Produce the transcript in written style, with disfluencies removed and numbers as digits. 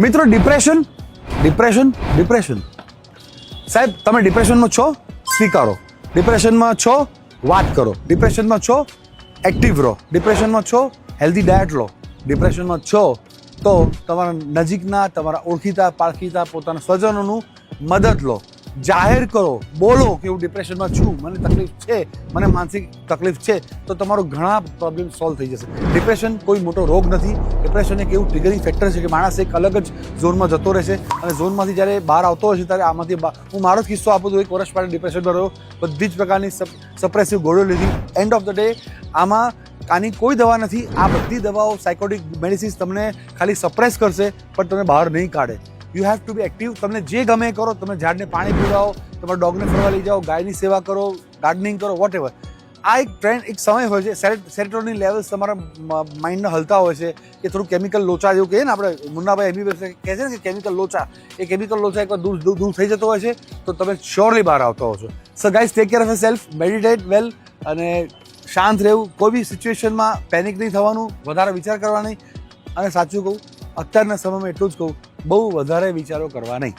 મિત્રો depression depression depression સાહેબ તમે ડિપ્રેશનમાં છો સ્વીકારો, ડિપ્રેશનમાં છો વાત કરો, ડિપ્રેશનમાં છો એક્ટિવ રહો, ડિપ્રેશનમાં છો હેલ્ધી ડાયટ લો, ડિપ્રેશનમાં છો તો તમારા નજીકના તમારા ઓળખીતા પાળખીતા પોતાના સ્વજનોનું મદદ લો, જાહેર કરો, બોલો કે હું ડિપ્રેશનમાં છું, મને તકલીફ છે, મને માનસિક તકલીફ છે, તો તમારો ઘણા પ્રોબ્લેમ સોલ્વ થઈ જશે. ડિપ્રેશન કોઈ મોટો રોગ નથી. ડિપ્રેશન એક એવું ટ્રિગરિંગ ફેક્ટર છે કે માણસ એક અલગ જ ઝોનમાં જતો રહેશે અને ઝોનમાંથી જ્યારે બહાર આવતો હશે ત્યારે આમાંથી હું મારો જ કિસ્સો આપું તો 1 વર્ષ માટે ડિપ્રેશનમાં રહ્યો, બધી જ પ્રકારની સપ્રેસિવ ગોળીઓ લીધી. એન્ડ ઓફ ધ ડે આમાં આની કોઈ દવા નથી. આ બધી દવાઓ સાયકોટિક મેડિસિન્સ તમને ખાલી સપ્રેસ કરશે પણ તમને બહાર નહીં કાઢે. You have to be active. તમને જે ગમે કરો, તમે ઝાડને પાણી પીવડાવો, તમારા ડોગને ફરવા લઈ જાઓ, ગાયની સેવા કરો, ગાર્ડનિંગ કરો, વોટ એવર. આ એક ટ્રેન્ડ, એક સમય હોય છે, સેરોટોનિન લેવલ્સ તમારા માઇન્ડના હલતા હોય છે કે થોડું કેમિકલ લોચા જેવું કહીએ ને આપણે, મુન્નાભાઈ MBBS કહે છે ને કે કેમિકલ લોચા, એ કેમિકલ લોચા એકવાર દૂર થઈ જતો હોય છે તો તમે શ્યોરલી બહાર આવતા હો છો. So guys, take care of yourself, meditate well અને શાંત રહેવું. કોઈ બી સિચ્યુએશનમાં પેનિક નહીં થવાનું, વધારે વિચાર કરવા નહીં. અને સાચું કહું, અત્યારના સમયમાં એટલું જ કહું, બહુ વધારે વિચારો કરવા નહીં.